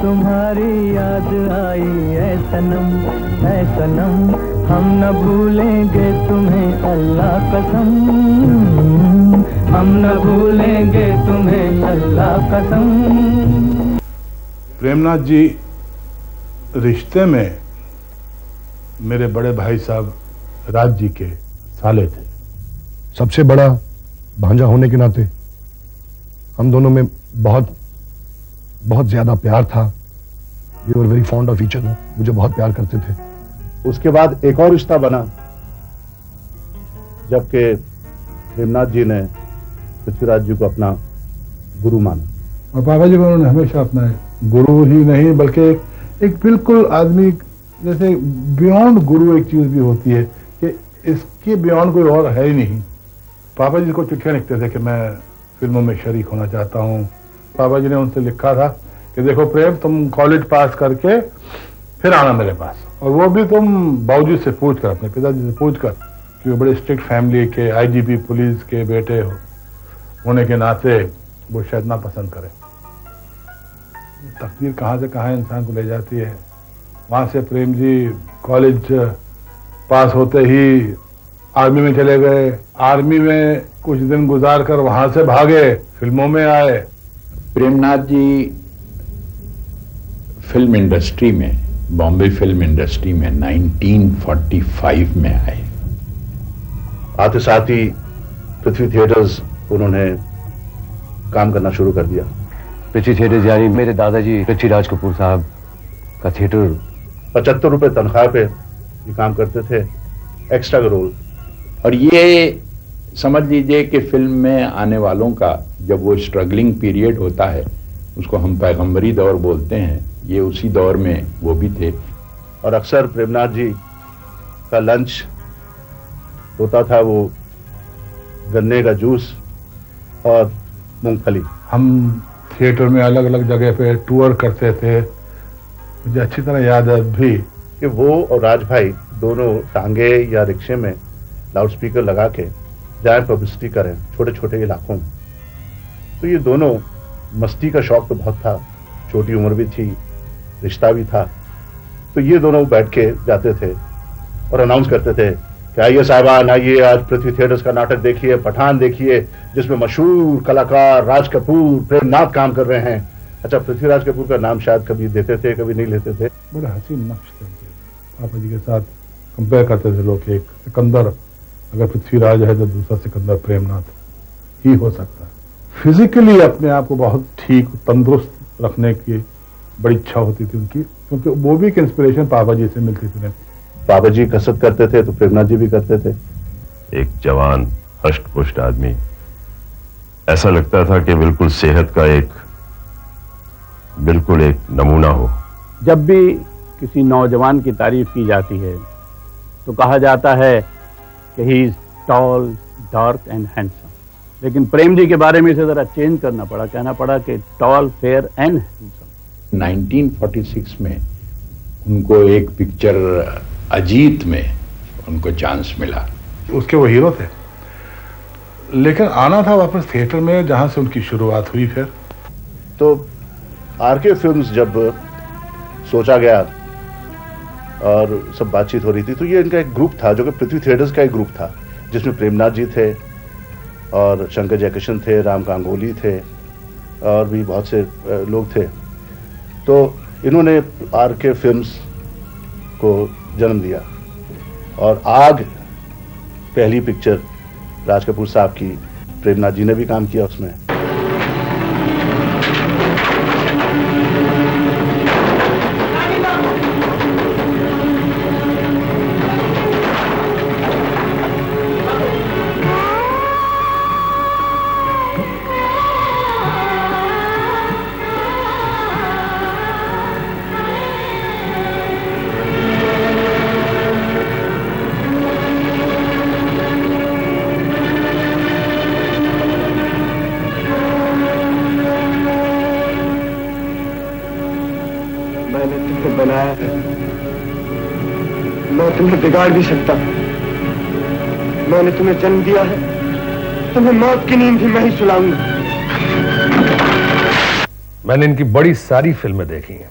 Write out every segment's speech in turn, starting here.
तुम्हारी याद आई ऐ सनम, ऐ सनम, हम न भूलेंगे तुम्हें अल्लाह कसम, हम न भूलेंगे तुम्हें अल्लाह कसम। प्रेमनाथ जी रिश्ते में मेरे बड़े भाई साहब राज जी के साले थे। सबसे बड़ा भांजा होने के नाते हम दोनों में बहुत बहुत ज्यादा प्यार था। We were very fond of each other. मुझे बहुत प्यार करते थे। उसके बाद एक और रिश्ता बना जबकि प्रेमनाथ जी ने पृथ्वीराज जी को अपना गुरु माना और पापा जी को उन्होंने हमेशा अपना गुरु ही नहीं बल्कि एक बिल्कुल आदमी जैसे बियॉन्ड गुरु एक चीज भी होती है कि इसके बियॉन्ड कोई और है ही नहीं। पापा जी को चिट्ठियां लिखते थे कि मैं फिल्मों में शरीक होना चाहता हूँ। पापा जी ने उनसे लिखा था कि देखो प्रेम, तुम कॉलेज पास करके फिर आना मेरे पास, और वो भी तुम बाबूजी से पूछ कर, अपने पिताजी से पूछ कर, कि वो बड़े स्ट्रिक्ट फैमिली के आईजीपी पुलिस के बेटे होने के नाते वो शायद ना पसंद करें। तकदीर कहाँ से कहाँ इंसान को ले जाती है। वहां से प्रेम जी कॉलेज पास होते ही आर्मी में चले गए। आर्मी में कुछ दिन गुजार कर वहां से भागे, फिल्मों में आए। प्रेमनाथ जी फिल्म इंडस्ट्री में, बॉम्बे फिल्म इंडस्ट्री में 1945 में आए। आते साथ ही पृथ्वी थिएटर्स उन्होंने काम करना शुरू कर दिया। पृथ्वी थिएटर्स यानी मेरे दादाजी पृथ्वीराज कपूर साहब का थिएटर। 75 रुपए तनख्वाह पे ये काम करते थे, एक्स्ट्रा का रोल। और ये समझ लीजिए कि फिल्म में आने वालों का जब वो स्ट्रगलिंग पीरियड होता है, उसको हम पैगंबरी दौर बोलते हैं, ये उसी दौर में वो भी थे। और अक्सर प्रेमनाथ जी का लंच होता था वो गन्ने का जूस और मूंगफली। हम थिएटर में अलग अलग जगह पे टूर करते थे। मुझे अच्छी तरह याद है भी कि वो और राज भाई दोनों टांगे या रिक्शे में लाउडस्पीकर लगा के जाए पब्लिसिटी करें छोटे छोटे इलाकों में। तो ये दोनों, मस्ती का शौक तो बहुत था, छोटी उम्र भी थी, रिश्ता भी था। तो ये दोनों बैठ के जाते थे और अनाउंस करते थे कि आइए साहबान, आइए आज पृथ्वी थिएटर्स का नाटक देखिए, पठान देखिए, जिसमें मशहूर कलाकार राज कपूर, प्रेमनाथ काम कर रहे हैं। अच्छा, पृथ्वीराज कपूर का नाम शायद कभी देते थे, कभी नहीं लेते थे। बड़े हसीन नक्श थे पापा जी के साथ। कंपेयर करते थे लोग, एक सिकंदर अगर पृथ्वीराज है तो दूसरा सिकंदर प्रेमनाथ ही हो सकता है। फिजिकली अपने आप को बहुत ठीक, तंदुरुस्त रखने की बड़ी इच्छा होती थी उनकी, क्योंकि वो भी एक इंस्पिरेशन पापा जी से मिलती थी। पापा जी कसरत करते थे तो प्रेमनाथ जी भी करते थे। एक जवान हष्ट पुष्ट आदमी, ऐसा लगता था कि बिल्कुल सेहत का बिल्कुल एक नमूना हो। जब भी किसी नौजवान की तारीफ की जाती है तो कहा जाता है कि he is tall, dark and handsome. लेकिन प्रेम जी के बारे में इसे जरा चेंज करना पड़ा, कहना पड़ा कि टॉल, फेयर एंड हैंडसम। 1946 में उनको एक पिक्चर अजीत में उनको चांस मिला। उसके वो हीरो थे, लेकिन आना था वापस थिएटर में जहां से उनकी शुरुआत हुई। फिर तो आरके फिल्म्स जब सोचा गया और सब बातचीत हो रही थी, तो ये इनका एक ग्रुप था जो कि पृथ्वी थिएटर्स का एक ग्रुप था, जिसमें प्रेमनाथ जी थे और शंकर जयकिशन थे, राम गांगुली थे और भी बहुत से लोग थे। तो इन्होंने आरके फिल्म्स को जन्म दिया और आग पहली पिक्चर राज कपूर साहब की, प्रेमनाथ जी ने भी काम किया उसमें। बनाया है, मैं तुम्हें बिगाड़ भी सकता हूं। मैंने तुम्हें जन्म दिया है, तुम्हें मौत की नींद भी मैं ही सुलाऊंगा। मैंने इनकी बड़ी सारी फिल्में देखी हैं।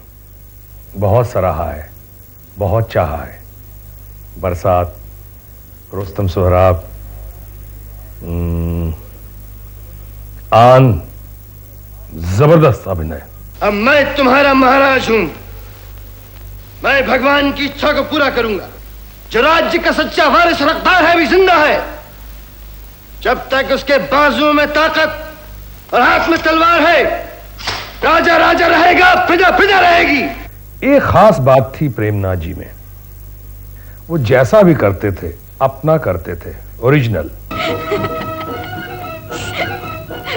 बहुत सराहा है, बहुत चाहा है। बरसात, रुस्तम सोहराब, आन, जबरदस्त अभिनय। अब मैं तुम्हारा महाराज हूं। मैं भगवान की इच्छा को पूरा करूंगा। जो राज्य का सच्चा वारिस रखदार है भी जिंदा है। जब तक उसके बाजुओं में ताकत और हाथ में तलवार है, राजा राजा रहेगा, प्रजा प्रजा रहेगी। एक खास बात थी प्रेमनाथ जी में, वो जैसा भी करते थे अपना करते थे, ओरिजिनल।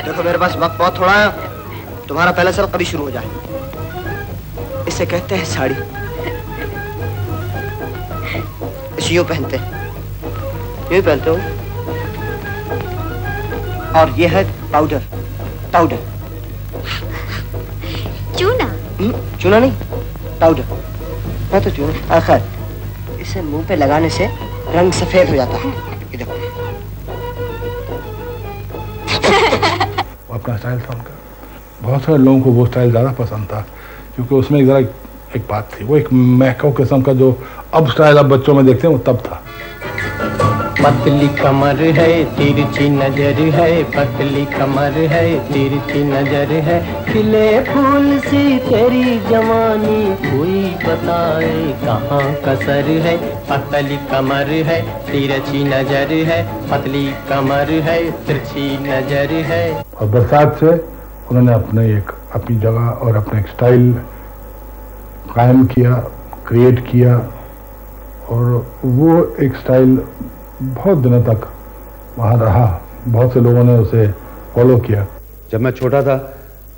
देखो मेरे पास वक्त बहुत थोड़ा है, तुम्हारा पहला साल कभी शुरू हो जाए। इसे कहते हैं साड़ी। इसे यूं पहनते हो। और ये है पाउडर। चूना? चूना नहीं, पाउडर। मैं तो चूना। आखिर इसे मुंह पे लगाने से रंग सफेद हो जाता है। ये देखो। अपना स्टाइल था उनका। बहुत सारे लोगों को वो स्टाइल ज़्यादा पसंद था, क्योंकि उसमें ज़रा एक बात थी, वो एक महकाऊ किस्म का जो अब स्टाइल अब बच्चों में देखते हैं वो तब था। पतली कमर है, तिरछी नजर है, पतली कमर है, तिरछी नजर है, खिले फूल सी तेरी जवानी, कोई बताए कहाँ कसर है। पतली कमर है, तिरछी नजर है, पतली कमर है, तिरछी नजर है। और बरसात से उन्होंने अपनी जगह और अपना एक स्टाइल कायम किया, क्रिएट किया, और वो एक स्टाइल बहुत दिनों तक वहाँ रहा। बहुत से लोगों ने उसे फॉलो किया। जब मैं छोटा था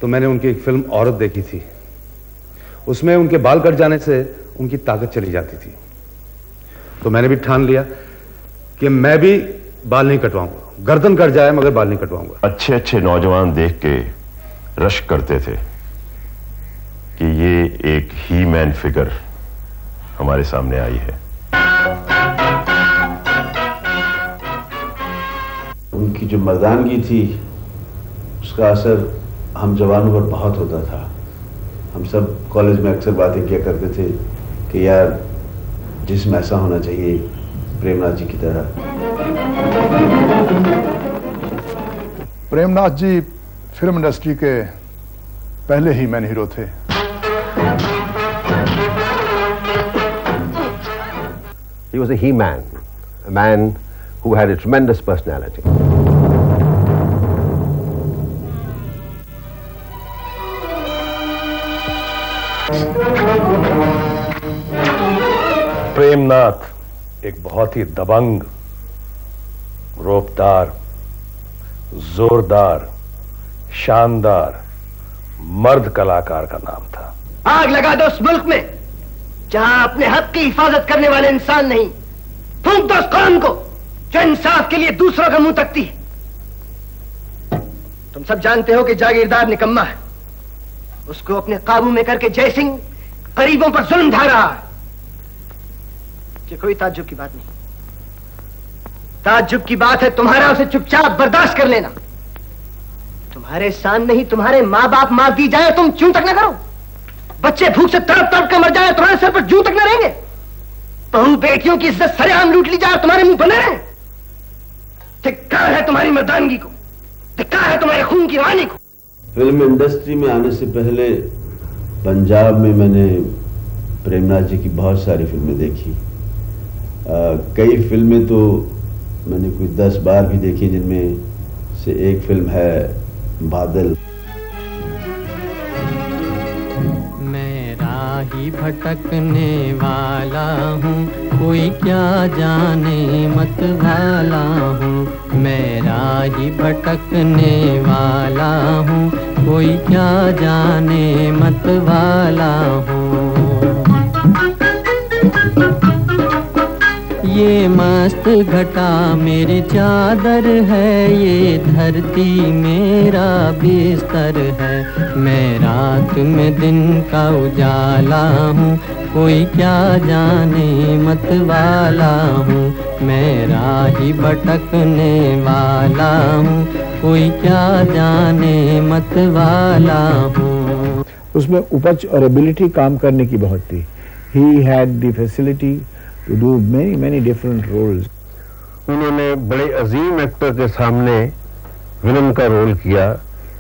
तो मैंने उनकी एक फिल्म औरत देखी थी। उसमें उनके बाल कट जाने से उनकी ताकत चली जाती थी। तो मैंने भी ठान लिया कि मैं भी बाल नहीं कटवाऊंगा, गर्दन कट जाए मगर बाल नहीं कटवाऊंगा। अच्छे अच्छे नौजवान देख के रश्क करते थे कि ये एक ही मैन फिगर हमारे सामने आई है। उनकी जो मर्दानगी थी उसका असर हम जवानों पर बहुत होता था। हम सब कॉलेज में अक्सर बातें किया करते थे कि यार जिस्म ऐसा होना चाहिए प्रेमनाथ जी की तरह। प्रेमनाथ जी फिल्म इंडस्ट्री के पहले ही मैन हीरो थे। He was a he-man, a man who had a tremendous personality. Premnath एक बहुत ही दबंग, रोपदार, जोरदार, शानदार मर्द कलाकार का नाम था। आग लगा दो उस मुल्क में जहां अपने हक की हिफाजत करने वाले इंसान नहीं। फूंक दो उस कौम को जो इंसाफ के लिए दूसरों का मुंह तकती है। तुम सब जानते हो कि जागीरदार निकम्मा है। उसको अपने काबू में करके जयसिंह गरीबों पर जुल्म ढा रहा है। ये कोई ताज्जुब की बात नहीं। ताज्जुब की बात है तुम्हारा उसे चुपचाप बर्दाश्त कर लेना। तुम्हारे सामने ही तुम्हारे माँ बाप मार दी जाए तुम चूं तक न करो। बच्चे भूख से तड़प तड़प कर मर जाए तुम्हारे सर पर जूं तक न रहेंगे। बहू बेटियों की इज्जत सरेआम लूट ली जाए तुम्हारे मुंह बने रहे। धिक्कार है तुम्हारी मर्दानगी को, धिक्कार है तुम्हारे खून की रवानी को। फिल्म इंडस्ट्री में आने से पहले पंजाब में मैंने प्रेमनाथ जी की बहुत सारी फिल्में देखी। कई फिल्में तो मैंने कोई 10 बार भी देखी, जिनमें से एक फिल्म है बादल। मैं राही भटकने वाला हूँ, कोई क्या जाने मत वाला हूँ। मैं राही भटकने वाला हूँ, कोई क्या जाने मत वाला हूँ। ये मस्त घटा मेरी चादर है, ये धरती मेरा बिस्तर है। मैं रात में दिन का उजाला हूँ, कोई क्या जाने मत वाला हूँ। मैं राही भटकने वाला हूँ, कोई क्या जाने मत वाला हूँ। उसमें उपज और एबिलिटी काम करने की बहुत थी। He had the facility to do many many different roles. उन्होंने बड़े अजीम एक्टर के सामने विलन का रोल किया,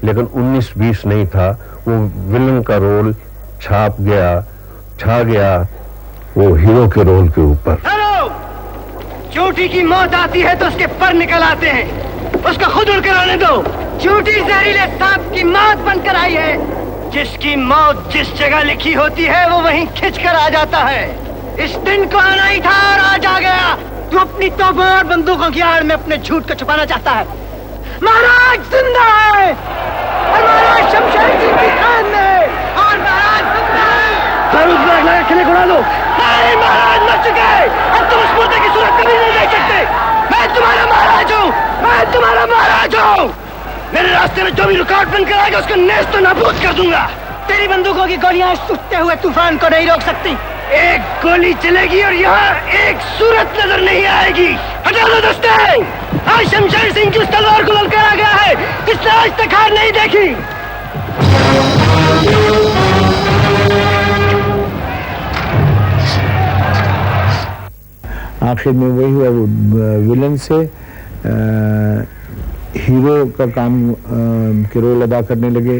लेकिन 19-20 नहीं था, वो विलन का रोल छा गया वो हीरो के रोल के ऊपर। चोटी की मौत आती है तो उसके पर निकल आते हैं, उसका खुद उड़कर आने दो। चोटी जहरीले सांप की मौत बनकर आई है, जिसकी मौत जिस जगह लिखी होती है वो वहीं खिंचकर आ जाता है। इस दिन को आना ही था और आज आ गया। तू अपनी तोपों और बंदूकों की आड़ में अपने झूठ को छुपाना चाहता है। महाराज जिंदा है और महाराज शमशेर सिंह की खान में, और महाराज जिंदा है। बारूद बैग लगा खिले उड़ा दो। नहीं, महाराज मर चुके हैं, अब तुम उस मुर्दे की सूरत कभी नहीं देख सकते। मैं तुम्हारा महाराज हूँ, मैं तुम्हारा महाराज हूँ। मेरे रास्ते में जो भी रुकावट बनकर आएगा उसको नेस्त नाबूद कर दूंगा। तेरी बंदूकों की गोलियां सूखते हुए तूफान को नहीं रोक सकती। एक गोली चलेगी और यहाँ एक सूरत नजर नहीं आएगी। हटा दो दस्ते। आज शमशेर सिंह की उस तलवार को ललकार आ गया है जिसने आज तक हार नहीं देखी। आखिर में वही हुआ, वो विलन से हीरो का काम के रोल अदा करने लगे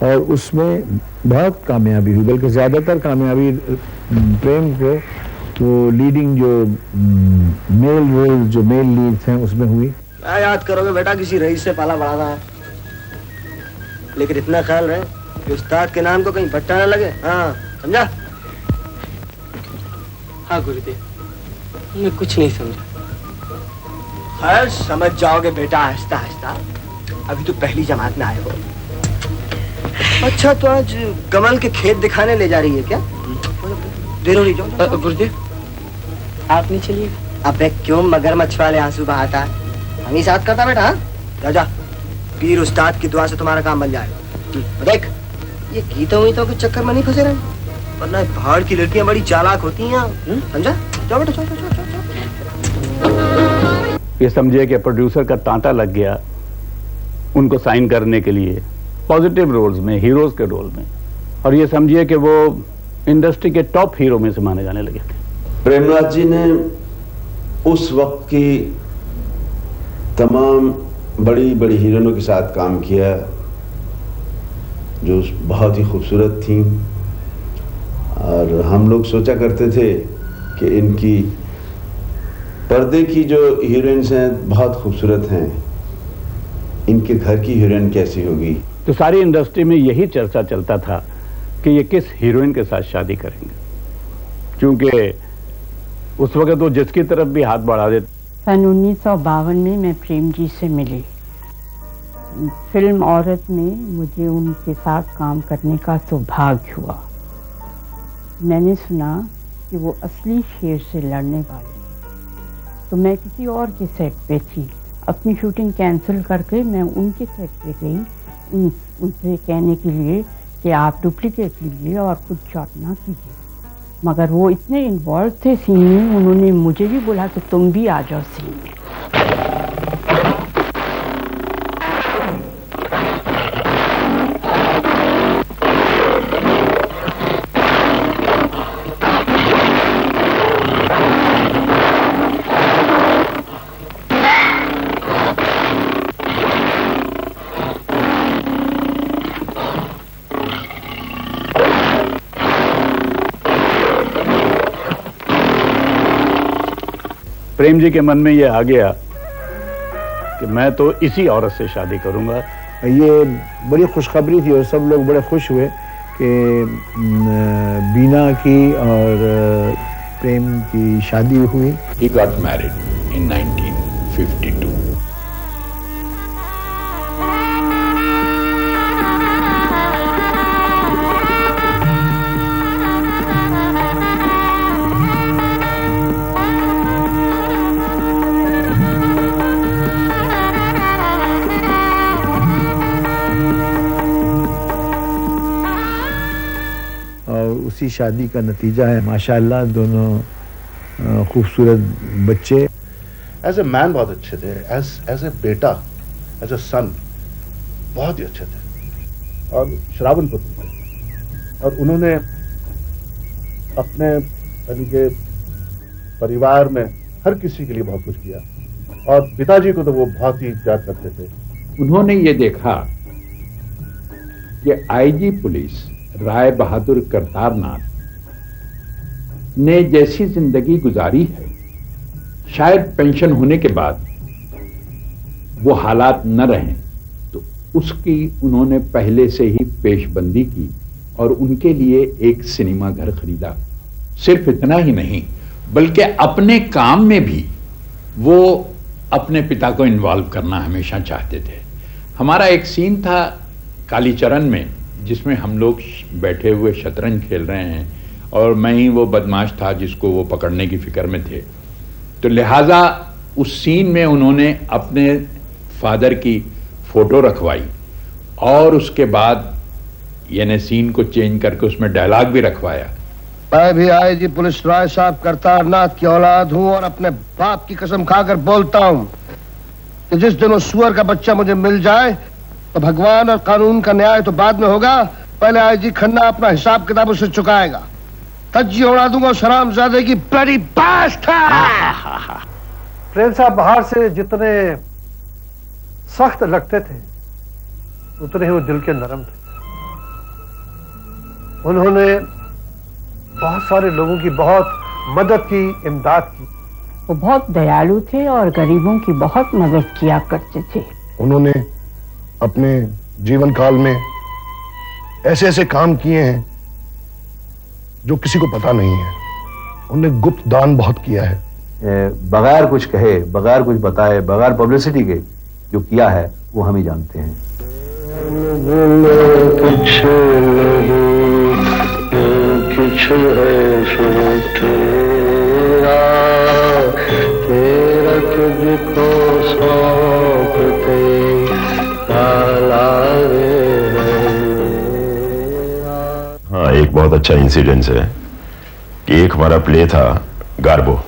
और उसमें बहुत कामयाबी हुई, बल्कि ज़्यादातर कामयाबी प्रेम को वो लीडिंग जो मेल रोल जो मेल लीड हैं उसमें हुई। क्या याद करोगे बेटा, किसी रईस से पाला बढ़ा था, लेकिन इतना ख्याल रहे कि उस्ताद के नाम को कहीं भट्टा न लगे। हाँ समझा? हाँ गुरुदेव, मैं कुछ नहीं समझा। खैर समझ जाओगे बेटा आहिस्ता आहिस्ता, अभी तो पहली जमात में आए हो। अच्छा तो आज कमल के खेत दिखाने ले जा रही है क्या? देर हो रही। जाओ गुरुदेव, आप नहीं चलिए। अबे क्यों मगरमच्छ वाले आंसू बहाता है? हम ही साथ करता बेटा। हाँ जा, पीर उस्ताद की दुआ से तुम्हारा काम बन जाएगा। देख ये गीतों वीतों के चक्कर में नहीं फंसे रहे, वरना पहाड़ की लड़कियां बड़ी चालाक होती हैं। समझा? जाओ बेटा जाओ जाओ जाओ। ये समझिए कि प्रोड्यूसर का तांता लग गया उनको साइन करने के लिए पॉजिटिव रोल्स में, हीरोज के रोल में, और ये समझिए कि वो इंडस्ट्री के टॉप हीरो में से माने जाने लगे थे। प्रेमनाथ जी ने उस वक्त की तमाम बड़ी बड़ी हीरोइनों के साथ काम किया जो बहुत ही खूबसूरत थी, और हम लोग सोचा करते थे कि इनकी पर्दे की जो हीरोइंस हैं बहुत खूबसूरत हैं, इनके घर की हीरोइन कैसी होगी। तो सारी इंडस्ट्री में यही चर्चा चलता था कि ये किस हीरोइन के साथ शादी करेंगे, क्योंकि उस वक्त वो जिसकी तरफ भी हाथ बढ़ा देते। सन 1952 में मैं प्रेम जी से मिली। फिल्म औरत में मुझे उनके साथ काम करने का सौभाग्य हुआ। मैंने सुना कि वो असली शेर से लड़ने वाले, तो मैं किसी और के सेट पे थी। अपनी शूटिंग कैंसिल करके मैं उनके सेट पे गई उनसे कहने के लिए कि आप डुप्लीकेट लीजिए और खुद शॉट ना कीजिए, मगर वो इतने इन्वॉल्व थे सीन में, उन्होंने मुझे भी बोला कि तुम भी आ जाओ सीन में। प्रेम जी के मन में ये आ गया कि मैं तो इसी औरत से शादी करूंगा। ये बड़ी खुशखबरी थी और सब लोग बड़े खुश हुए कि बीना की और प्रेम की शादी हुई। He got married in 1952. उसी शादी का नतीजा है माशाअल्लाह दोनों खूबसूरत बच्चे। एज ए मैन बहुत अच्छे थे, एज ए बेटा, एज ए सन बहुत ही अच्छे थे, और शराबन पुत्र थे। और उन्होंने अपने यानी के परिवार में हर किसी के लिए बहुत कुछ किया, और पिताजी को तो वो बहुत ही प्यार करते थे। उन्होंने ये देखा कि आईजी पुलिस राय बहादुर करतारनाथ ने जैसी जिंदगी गुजारी है, शायद पेंशन होने के बाद वो हालात न रहें, तो उसकी उन्होंने पहले से ही पेशबंदी की और उनके लिए एक सिनेमा घर खरीदा। सिर्फ इतना ही नहीं, बल्कि अपने काम में भी वो अपने पिता को इन्वॉल्व करना हमेशा चाहते थे। हमारा एक सीन था कालीचरण में, जिसमें हम लोग बैठे हुए शतरंज खेल रहे हैं और मैं ही वो बदमाश था जिसको वो पकड़ने की फिक्र में थे। तो लिहाजा उस सीन में उन्होंने अपने फादर की फोटो रखवाई और उसके बाद यानी सीन को चेंज करके उसमें डायलॉग भी रखवाया। मैं भी आईजी पुलिस राय साहब करतारनाथ की औलाद हूं और अपने बाप की कसम खाकर बोलता हूं कि जिस दिन उस सुअर का बच्चा मुझे मिल जाए तो भगवान और कानून का न्याय तो बाद में होगा, पहले आईजी खन्ना अपना हिसाब किताब उसे चुकाएगा। तज्जी उड़ा दूंगा उस हरामजादे की बड़ी बात है। प्रेम साहब बाहर से जितने सख्त लगते थे उतने ही वो दिल के नरम थे। उन्होंने बहुत सारे लोगों की बहुत मदद की, इमदाद की। वो बहुत दयालु थे और गरीबों की बहुत मदद किया करते थे। उन्होंने अपने जीवन काल में ऐसे ऐसे काम किए हैं जो किसी को पता नहीं है। उन्होंने गुप्त दान बहुत किया है। बगैर कुछ कहे, बगैर कुछ बताए, बगैर पब्लिसिटी के जो किया है वो हम ही जानते हैं। हाँ, एक बहुत अच्छा इंसिडेंस है कि एक हमारा प्ले था गार्बो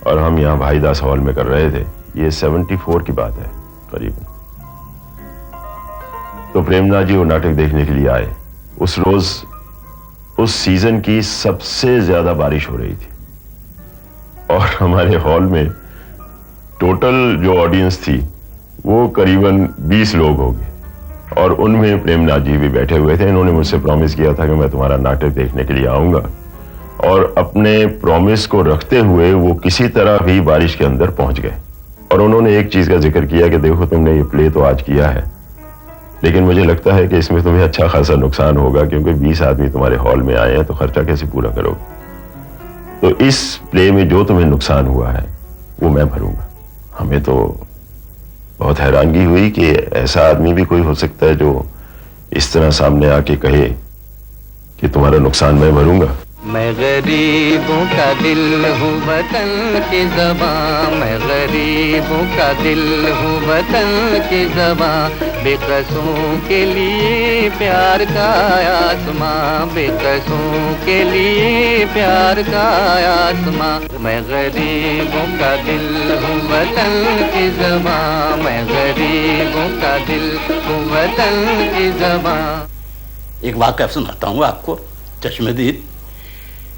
और हम यहाँ भाईदास हॉल में कर रहे थे। ये 74 की बात है करीबन। तो प्रेमनाथ जी वो नाटक देखने के लिए आए। उस रोज उस सीजन की सबसे ज्यादा बारिश हो रही थी और हमारे हॉल में टोटल जो ऑडियंस थी वो करीबन 20 लोग हो गए और उनमें प्रेमनाथ जी भी बैठे हुए थे। इन्होंने मुझसे प्रॉमिस किया था कि मैं तुम्हारा नाटक देखने के लिए आऊंगा और अपने प्रॉमिस को रखते हुए वो किसी तरह भी बारिश के अंदर पहुंच गए। और उन्होंने एक चीज का जिक्र किया कि देखो तुमने ये प्ले तो आज किया है, लेकिन मुझे लगता है कि इसमें तुम्हें अच्छा खासा नुकसान होगा क्योंकि 20 आदमी तुम्हारे हॉल में आए हैं, तो खर्चा कैसे पूरा करोगे। तो इस प्ले में जो तुम्हें नुकसान हुआ है वो मैं भरूंगा। हमें तो बहुत हैरानगी हुई कि ऐसा आदमी भी कोई हो सकता है जो इस तरह सामने आके कहे कि तुम्हारा नुकसान मैं भरूंगा। मैं गरीबों का दिल हूँ वतन की ज़बां, मैं गरीबों का दिल हूँ वतन की ज़बां, बेकसों के लिए प्यार का आसमां, बेकसों के लिए प्यार का आसमां। मैं गरीबों का दिल हूँ वतन की ज़बां, मैं गरीबों का दिल हूँ वतन की ज़बां। एक वाक़या सुनाता हूँ आपको चश्मदीद।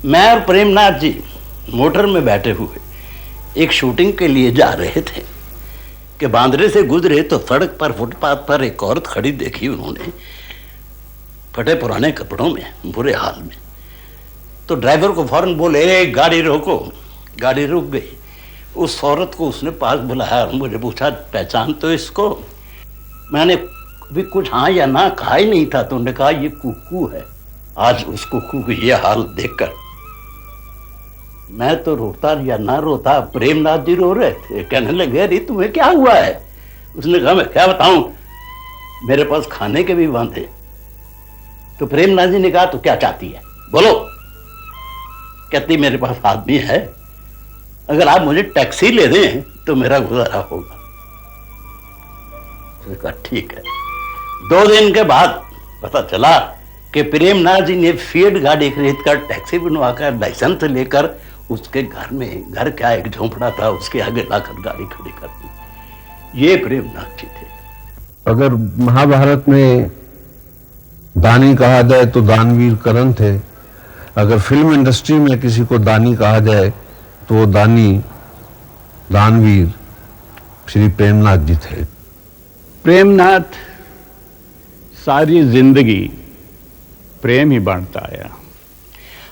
मैं और प्रेमनाथ जी मोटर में बैठे हुए एक शूटिंग के लिए जा रहे थे कि बांद्रे से गुजरे तो सड़क पर फुटपाथ पर एक औरत खड़ी देखी उन्होंने, फटे पुराने कपड़ों में, बुरे हाल में। तो ड्राइवर को फौरन बोले, गाड़ी रोको। गाड़ी रुक गई। उस औरत को उसने पास बुलाया और मुझे पूछा, पहचान तो इसको? मैंने भी कुछ हाँ या ना कहा ही नहीं था। तो उन्होंने कहा, ये कुक्कू है। आज उस कुक्कू की ये हाल देखकर मैं तो रोता या ना रोता, प्रेमनाथ जी रो रहे थे। कहने लगे, अरे तुम्हें क्या हुआ है? उसने कहा, मैं क्या बताऊं, मेरे पास खाने के भी वांदे। तो प्रेमनाथ जी ने कहा, तो क्या चाहती है, बोलो। कहती, मेरे पास आदमी है, अगर आप मुझे टैक्सी ले दें तो मेरा गुजारा होगा। उसने कहा, ठीक है। 2 दिन के बाद पता चला कि प्रेमनाथ जी ने फीएट गाड़ी खरीदकर टैक्सी बनवाकर लाइसेंस लेकर उसके घर में, घर क्या एक झोंपड़ा था, उसके आगे लाकर गाड़ी खड़ी कर दी। ये प्रेमनाथ जी थे। अगर महाभारत में दानी कहा जाए तो दानवीर करण थे। अगर फिल्म इंडस्ट्री में किसी को दानी कहा जाए तो वो दानवीर श्री प्रेमनाथ जी थे। प्रेमनाथ सारी जिंदगी प्रेम ही बांटता आया।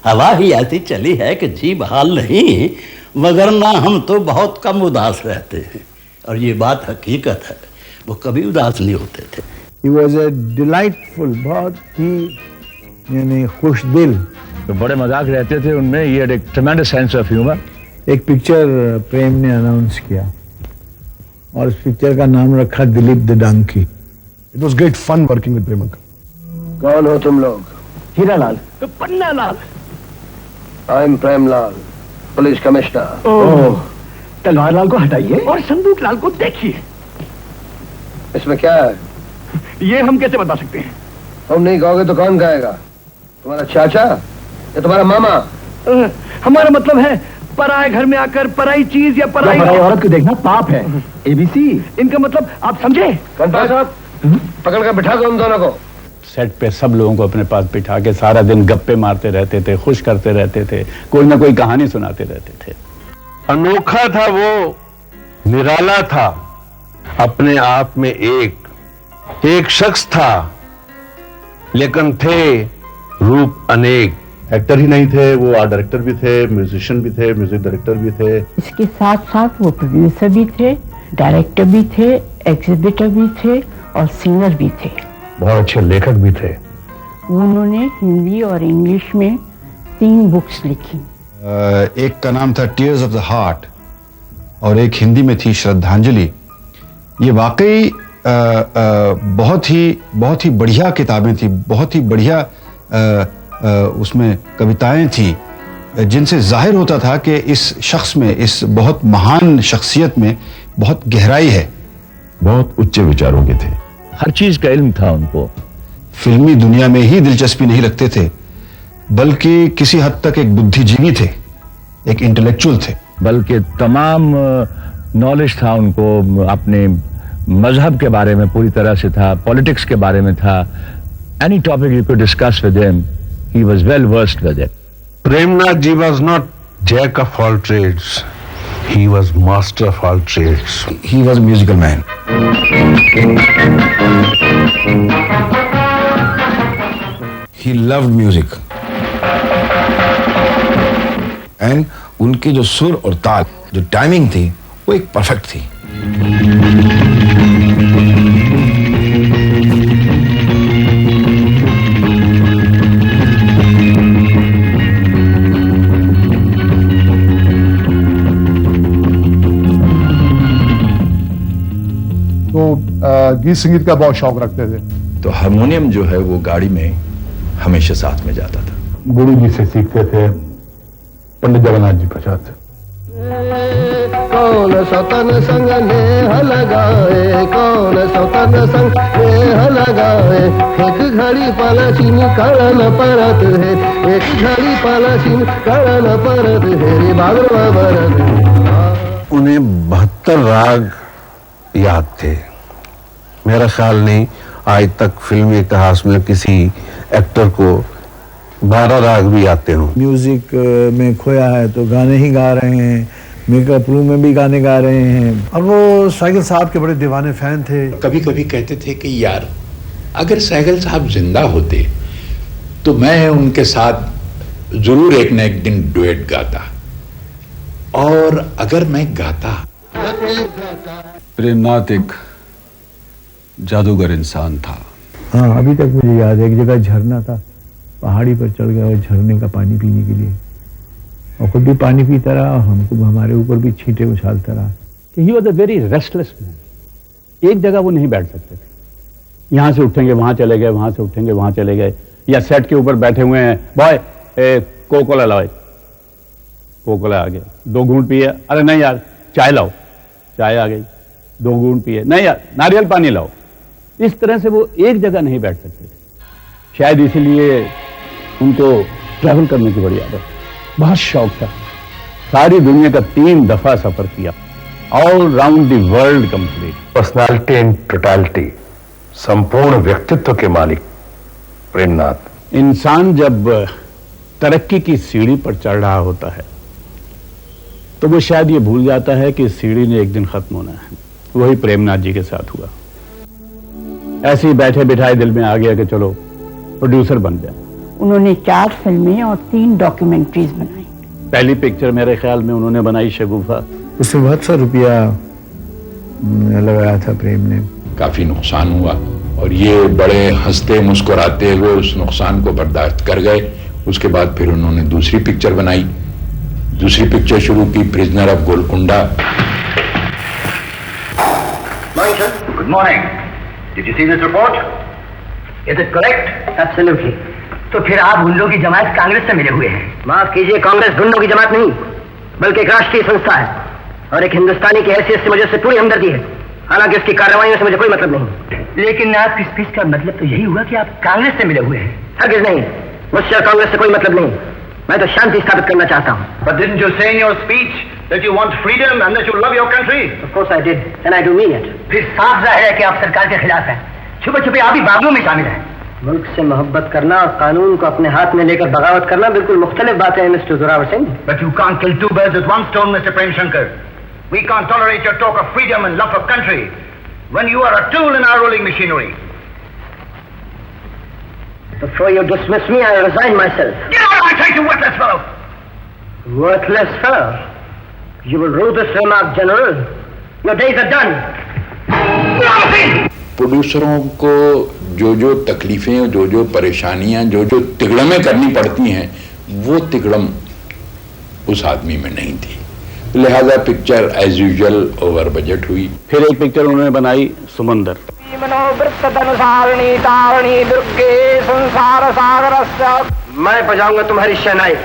हवा ही ऐसी चली है कि जी बहाल नहीं, मगर ना हम तो बहुत कम उदास रहते हैं, और ये बात हकीकत है, वो कभी उदास नहीं होते थे। He was a delightful, बहुत ही यानी खुश दिल। तो बड़े मजाक रहते थे उनमें, ये एक ट्रेमेंडस सेंस ऑफ ह्यूमर। एक पिक्चर प्रेम ने अनाउंस किया और उस पिक्चर का नाम रखा Dilip the donkey. It was great fun working with Prem uncle. कौन हो तुम लोग? Hiralal. Pannalal. I am Premlal, police commissioner. Oh, Talwarlal को हटाइए और संदूक लाल को देखिए। इसमें क्या है? ये हम कैसे बता सकते हैं? तुम नहीं कहोगे तो कौन कहेगा? तुम्हारा चाचा या तुम्हारा मामा? हमारा मतलब है पराए घर में आकर पराई चीज या पराई औरत को देखना पाप है। एबीसी इनका मतलब आप समझे? साहब पकड़ कर बिठा दो उन दोनों को। सेट पे सब लोगों को अपने पास बिठा के सारा दिन गप्पे मारते रहते थे, खुश करते रहते थे, कोई ना कोई कहानी सुनाते रहते थे। अनोखा था वो, निराला था, अपने आप में एक शख्स था, लेकिन थे रूप अनेक। एक्टर ही नहीं थे वो, आर्ट डायरेक्टर भी थे, म्यूजिशियन भी थे, म्यूजिक डायरेक्टर भी थे। इसके साथ साथ वो प्रोड्यूसर भी थे, डायरेक्टर भी थे, एग्जिबिटर भी थे और सिंगर भी थे। बहुत अच्छे लेखक भी थे। उन्होंने हिंदी और इंग्लिश में 3 बुक्स लिखी। एक का नाम था टीयर्स ऑफ द हार्ट और एक हिंदी में थी श्रद्धांजलि। ये वाकई बहुत ही बढ़िया किताबें थी, बहुत ही बढ़िया उसमें कविताएं थी, जिनसे जाहिर होता था कि इस शख्स में, इस बहुत महान शख्सियत में बहुत गहराई है। बहुत उच्च विचारों के थे, हर चीज का इल्म था उनको। फिल्मी दुनिया में ही दिलचस्पी नहीं रखते थे, बल्कि किसी हद तक एक बुद्धिजीवी थे, एक इंटेलेक्चुअल थे। बल्कि तमाम नॉलेज था उनको, अपने मजहब के बारे में पूरी तरह से था, पॉलिटिक्स के बारे में था। Any topic you could discuss with him, he was well versed with it. Premnath ji was not jack of all trades, he was master of all trades. He was a musical man. He loved music. And उनके जो सुर और ताल, जो timing थी, वो एक perfect थी। गीत संगीत का बहुत शौक रखते थे। तो हारमोनियम जो है वो गाड़ी में हमेशा साथ में जाता था। गुरु जी से सीखते थे, पंडित जगन्नाथ जी प्रसाद से। कौन सतन संग नेह लगाए, कौन सतन संग नेह लगाए, एक घड़ी पलछिन करण परत है, एक घड़ी पलछिन करण परत है, भागवा बरत। उन्हें 72 राग याद थे। मेरा ख्याल नहीं आज तक फिल्मी इतिहास में किसी एक्टर को 12 राग भी आते हो। म्यूजिक में खोया है तो गाने ही गा रहे हैं, मेकअप रूम में भी गाने गा रहे हैं। और वो सहगल साहब के बड़े दीवाने फैन थे। कभी कभी कहते थे कि यार अगर सहगल साहब जिंदा होते तो मैं उनके साथ जरूर एक न एक दिन डुएट गाता, और अगर मैं गाता। प्रेमनाथ एक जादूगर इंसान था। हाँ, अभी तक मुझे याद है एक जगह झरना था, पहाड़ी पर चढ़ गया और झरने का पानी पीने के लिए, और खुद भी पानी पीता रहा और हमको हमारे ऊपर भी छींटे उछालता रहा। He was a very restless man. एक जगह वो नहीं बैठ सकते थे, यहां से उठेंगे वहां चले गए, वहां से उठेंगे वहां चले गए, या सेट के ऊपर बैठे हुए हैं, बॉय कोकोला लाओ, कोकोला आ गया, 2 घूंट पिए, अरे नहीं यार चाय लाओ, चाय आ गई, 2 घूंट पिए, नहीं यार नारियल पानी लाओ। इस तरह से वो एक जगह नहीं बैठ सकते थे। शायद इसीलिए उनको ट्रैवल करने की बड़ी आदत, बहुत शौक था। सारी दुनिया का 3 दफा सफर किया, all round the world complete. Personality and totality, संपूर्ण व्यक्तित्व के मालिक प्रेमनाथ, इंसान जब तरक्की की सीढ़ी पर चढ़ रहा होता है तो वो शायद ये भूल जाता है कि सीढ़ी ने एक दिन खत्म होना है। वही प्रेमनाथ जी के साथ हुआ। ऐसे ही बैठे बिठाए दिल में आ गया कि चलो प्रोड्यूसर बन जाए। उन्होंने 4 फिल्में और 3 डॉक्यूमेंट्रीज बनाई। पहली पिक्चर मेरे ख्याल में उन्होंने बनाई शगुफा। उसमें बहुत सा रुपया लगाया था प्रेम ने। काफी नुकसान हुआ और ये बड़े हंसते मुस्कुराते हुए उस नुकसान को बर्दाश्त कर गए। उसके बाद फिर उन्होंने दूसरी पिक्चर बनाई, दूसरी पिक्चर शुरू की, prisoner of Golconda. Good morning. Did you see this report? Is it correct? Absolutely. तो फिर आप गुंडों की जमात कांग्रेस से मिले हुए हैं? माफ कीजिए, कांग्रेस गुंडों की जमात नहीं बल्कि एक राष्ट्रीय संस्था है और एक हिंदुस्तानी की हैसियत से मुझे उससे पूरी हमदर्दी है। हालांकि उसकी कार्रवाइयों से मुझे कोई मतलब नहीं। लेकिन आपकी स्पीच का मतलब तो यही हुआ कि आप कांग्रेस से मिले हुए हैं? हरगिज़ नहीं, मुझसे कांग्रेस से कोई मतलब नहीं। मैं तो शांति स्थापित करना चाहता हूँ। But didn't you say in your speech that you want freedom and that you love your country? Of course I did, and I do mean it. फिर साफ जाहिर है कि आप सरकार के खिलाफ हैं। छुपे छुपे आप ही बागियों में शामिल हैं। मुल्क से मोहब्बत करना और कानून को अपने हाथ में लेकर बगावत करना बिल्कुल मुख्तलिफ बातें हैं mister Zorawar Singh. But you can't kill 2 birds with 1 stone, Mr. Prem Shankar. We can't tolerate your talk of freedom and love for country when you are a tool in our ruling machinery. Before you dismiss me, I resign myself. Get out of my sight, you worthless fellow! Worthless fellow? You will rule this remark, General. Your days are done. प्रोड्यूसरों को जो जो तकलीफें, जो जो परेशानियां, जो जो तिगड़में करनी पड़ती हैं, वो तिगड़म उस आदमी में नहीं थी। लिहाजा picture as usual over budget हुई। फिर एक पिक्चर उन्होंने बनाई समंदर। मैं बजाऊंगा तुम्हारी शहनाई।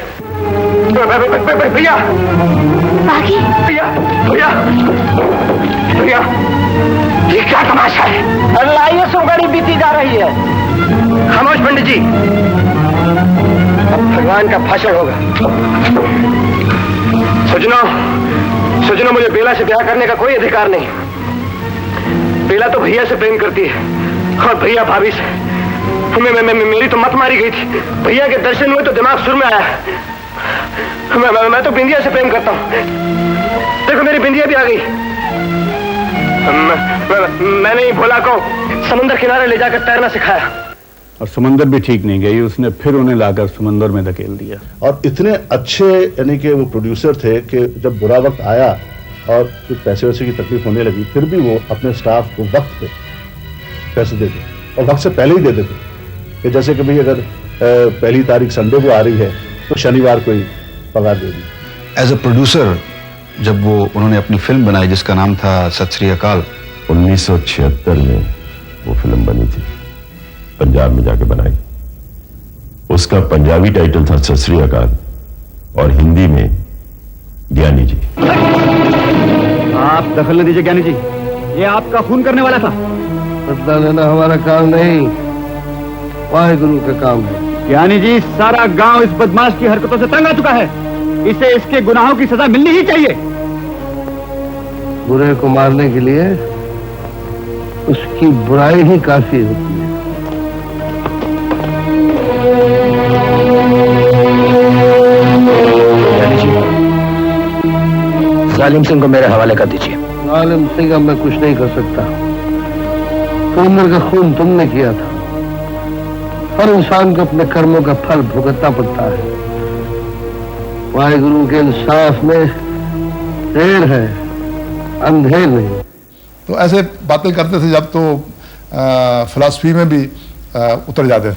भैया भैया भैया भैया, ये क्या तमाशा है? अल्लाह सुगड़ी बीती जा रही है। खामोश पंडित जी, अब भगवान का भाषण होगा। सजनों, मुझे बेला से ब्याह करने का कोई अधिकार नहीं। बेला तो भैया से प्रेम करती है और भैया भाभी से। मेरी तो मत मारी गई थी। भैया के दर्शन हुए तो दिमाग सुर में आया। मैं तो बिंदिया से प्रेम करता हूँ। देखो मेरी बिंदिया भी आ गई। मैंने ही भोला को समंदर किनारे ले जाकर तैरना सिखाया और समंदर भी ठीक नहीं गई। उसने फिर उन्हें लाकर समंदर में धकेल दिया। और इतने अच्छे यानी कि वो प्रोड्यूसर थे कि जब बुरा वक्त आया और कुछ पैसे वैसे की तकलीफ होने लगी, फिर भी वो अपने स्टाफ को वक्त पे पैसे देते और वक्त से पहले ही दे देते कि जैसे कि भाई अगर पहली तारीख संडे को आ रही है तो शनिवार को ही पगार दे दी। एज अ प्रोड्यूसर जब वो उन्होंने अपनी फिल्म बनाई जिसका नाम था सत श्री अकाल, 1976 में वो फिल्म बनी थी, पंजाब में जाके बनाई। उसका पंजाबी टाइटल था सत श्री अकाल और हिंदी में ज्ञानी जी। आप दखल न दीजिए ज्ञानी जी, ये आपका खून करने वाला था। बदला लेना हमारा काम नहीं, वाहिगुरु का काम है। ज्ञानी जी, सारा गांव इस बदमाश की हरकतों से तंग आ चुका है। इसे इसके गुनाहों की सजा मिलनी ही चाहिए। बुरे को मारने के लिए उसकी बुराई ही काफी होती है। जालिम सिंह को मेरे हवाले कर दीजिए। जालिम सिंह, अब मैं कुछ नहीं कर सकता। कलंदर का खून तुमने किया था। हर इंसान को अपने कर्मों का फल भुगतना पड़ता है। वाहिगुरु के इंसाफ में देर है, अंधेर नहीं। तो ऐसे बातें करते थे जब तो फिलॉसफी में भी उतर जाते थे।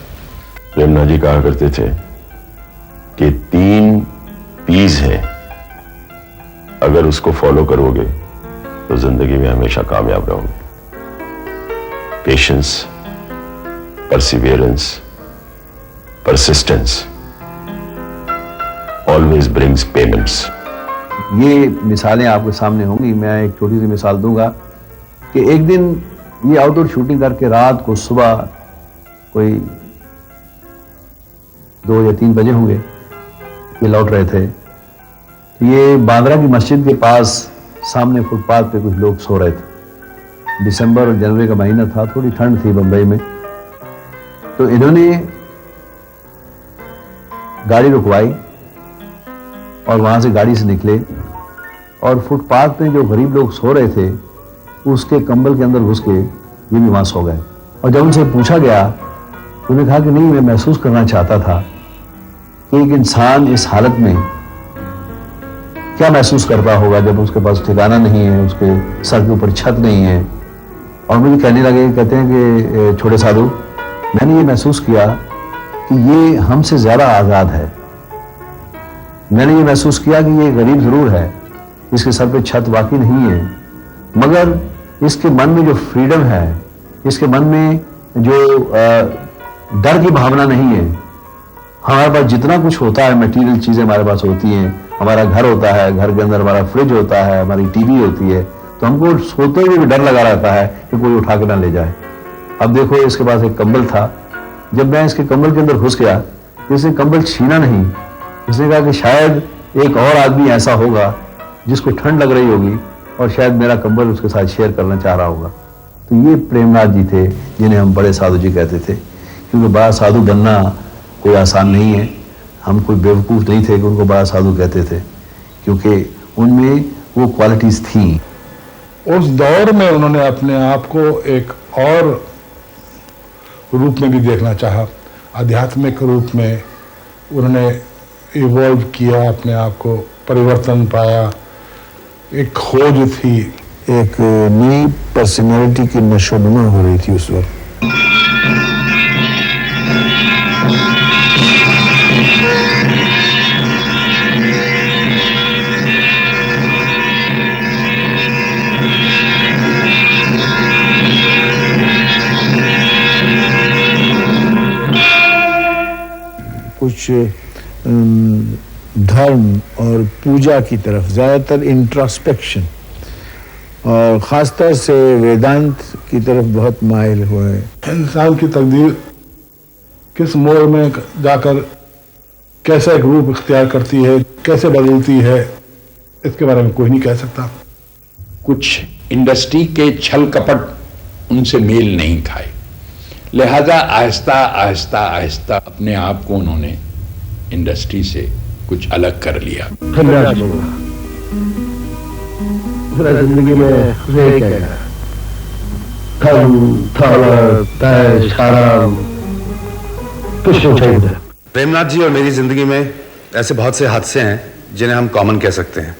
प्रेमनाथ जी कहा करते थे कि 3 पीस हैं, अगर उसको फॉलो करोगे तो जिंदगी में हमेशा कामयाब रहोगे। Patience, Perseverance, persistence always brings payments. ये मिसालें आपके सामने होंगी। मैं एक छोटी सी मिसाल दूंगा कि एक दिन ये आउटडोर शूटिंग करके रात को सुबह कोई 2 या 3 बजे होंगे, ये लौट रहे थे। ये बांद्रा की मस्जिद के पास सामने फुटपाथ पे कुछ लोग सो रहे थे। दिसंबर और जनवरी का महीना था, थोड़ी ठंड थी बंबई में। तो इन्होंने गाड़ी रुकवाई और वहां से गाड़ी से निकले और फुटपाथ में जो गरीब लोग सो रहे थे उसके कंबल के अंदर घुस के ये भी वहां सो गए। और जब उनसे पूछा गया तो उन्होंने कहा कि नहीं, मैं महसूस करना चाहता था कि एक इंसान इस हालत में क्या महसूस करता होगा जब उसके पास ठिकाना नहीं है, उसके सर के ऊपर छत नहीं है। और मुझे कहने लगे, कहते हैं कि छोटे साधु, मैंने ये महसूस किया कि ये हमसे ज्यादा आजाद है। मैंने ये महसूस किया कि ये गरीब जरूर है, इसके सर पे छत वाकई नहीं है, मगर इसके मन में जो फ्रीडम है, इसके मन में जो डर की भावना नहीं है। हमारे पास जितना कुछ होता है, मटेरियल चीजें हमारे पास होती हैं, हमारा घर होता है, घर के अंदर हमारा फ्रिज होता है, हमारी टीवी होती है, तो हमको सोते हुए भी डर लगा रहता है कि कोई उठा के ना ले जाए। अब देखो, इसके पास एक कंबल था, जब मैं इसके कंबल के अंदर घुस गया, इसने कंबल छीना नहीं। इसने कहा कि शायद एक और आदमी ऐसा होगा जिसको ठंड लग रही होगी और शायद मेरा कंबल उसके साथ शेयर करना चाह रहा होगा। तो ये प्रेमनाथ जी थे जिन्हें हम बड़े साधु जी कहते थे, क्योंकि बड़ा साधु बनना कोई आसान नहीं है। हम कोई बेवकूफ़ नहीं थे कि उनको बड़ा साधु कहते थे, क्योंकि उनमें वो क्वालिटीज थी। उस दौर में उन्होंने अपने आप को एक और रूप में भी देखना चाहा, आध्यात्मिक रूप में उन्होंने इवॉल्व किया, अपने आप को परिवर्तन पाया, एक खोज थी, एक नई पर्सनैलिटी की नशोनुमा हो रही थी उस वक्त। कुछ धर्म और पूजा की तरफ, ज्यादातर इंट्रोस्पेक्शन और खासतौर से वेदांत की तरफ बहुत माइल हुए। इंसान की तकदीर किस मोड़ में जाकर कैसा एक रूप इख्तियार करती है, कैसे बदलती है, इसके बारे में कोई नहीं कह सकता। कुछ इंडस्ट्री के छल कपट उनसे मेल नहीं खाए, लिहाजा आहिस्ता आहिस्ता आहिस्ता अपने आप को उन्होंने इंडस्ट्री से कुछ अलग कर लिया। जिंदगी में प्रेमनाथ जी और मेरी जिंदगी में ऐसे बहुत से हादसे हैं जिन्हें हम कॉमन कह सकते हैं।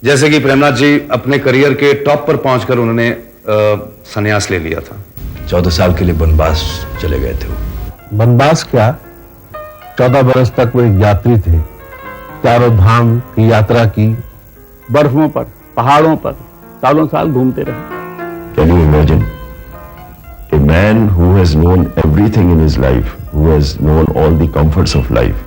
जैसे कि प्रेमनाथ जी अपने करियर के टॉप पर पहुंचकर उन्होंने संन्यास ले लिया था। 14 साल के लिए वनवास चले गए थे वो। वनवास क्या, 14 बरस तक वो एक यात्री थे, चारों धाम की यात्रा की, बर्फों पर, पहाड़ों पर सालों साल घूमते रहे। Can you imagine a man who has known everything in his life, who has known all the comforts of life,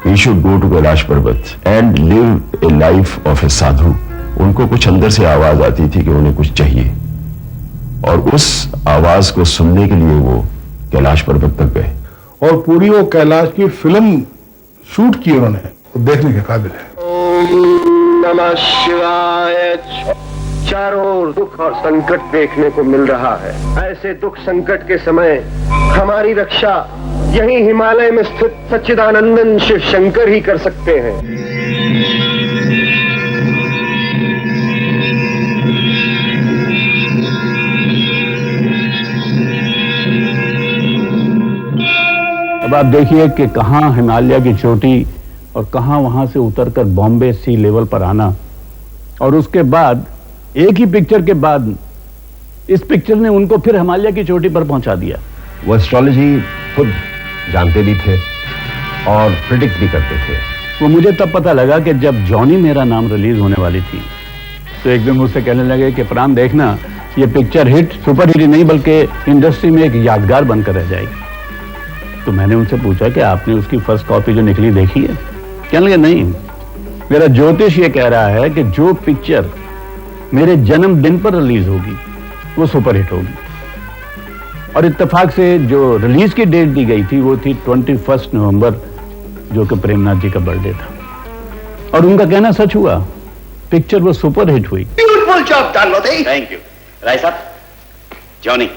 he should go to Kailash Parbat and live a life of a sadhu. उनको कुछ अंदर से आवाज आती थी कि उन्हें कुछ चाहिए, और उस आवाज को सुनने के लिए वो कैलाश पर्वत तक गए और पूरी वो कैलाश की फिल्म शूट की उन्होंने, वो देखने के काबिल है। ओम नमः शिवाय। चारों ओर दुख और संकट देखने को मिल रहा है। ऐसे दुख संकट के समय हमारी रक्षा यहीं हिमालय में स्थित सच्चिदानंदन शिव शंकर ही कर सकते हैं। अब आप देखिए कि कहाँ हिमालय की चोटी और कहाँ वहां से उतरकर बॉम्बे सी लेवल पर आना, और उसके बाद एक ही पिक्चर के बाद इस पिक्चर ने उनको फिर हिमालय की चोटी पर पहुंचा दिया। वो एस्ट्रोलॉजी खुद जानते भी थे और प्रिडिक्ट भी करते थे। वो मुझे तब पता लगा कि जब जॉनी मेरा नाम रिलीज होने वाली थी तो एक दिन मुझसे कहने लगे कि प्राण देखना, ये पिक्चर हिट, सुपर हिट ही नहीं बल्कि इंडस्ट्री में एक यादगार बनकर रह जाएगी। तो मैंने उनसे पूछा कि आपने उसकी फर्स्ट कॉपी जो निकली देखी है? कहने लगे नहीं, मेरा ज्योतिष ये कह रहा है कि जो पिक्चर मेरे जन्मदिन पर रिलीज होगी वो सुपर हिट होगी। और इत्तेफाक से जो रिलीज की डेट दी गई थी वो थी 21 नवंबर, जो कि प्रेमनाथ जी का बर्थडे था, और उनका कहना सच हुआ, पिक्चर वो सुपर हिट हुई। Beautiful job done Modi. Thank you. Rai साहब, जॉनी।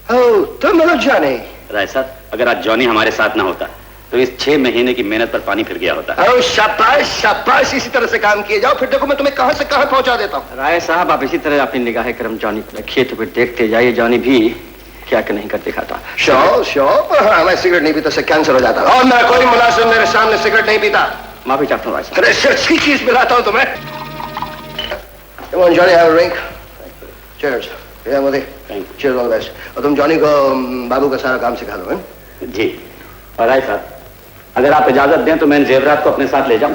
ओह, तुम लोग जाने राय साहब, अगर आज जॉनी हमारे साथ ना होता तो इस 6 महीने की मेहनत पर पानी फिर गया होता। अरे शाबाश शाबाश, इसी तरह से काम किए जाओ, फिर देखो मैं तुम्हें कहां से कहां पहुंचा देता हूं। राय साहब, आप इसी तरह अपनी निगाह करम जॉनी पर रखिए तो फिर देखते जाइए जॉनी भी क्या क्या नहीं कर दिखाता। शोर हाँ, मैं सिगरेट नहीं पीता से कैंसर हो जाता, और मैं कोई मुलाजिम मेरे सामने सिगरेट नहीं पीता। माफी चाहता हूँ राय साहब। अरे अच्छी चीज मिलाता हूं तुम्हें। Come on, Johnny, have a drink. Cheers. Yeah, Modi. Cheers all the best. और तुम जॉनी को बाबू का सारा काम सिखा दो, हैं? जी। और राय साहब, अगर आप इजाजत दें तो मैं जेवरात को अपने साथ ले जाऊं।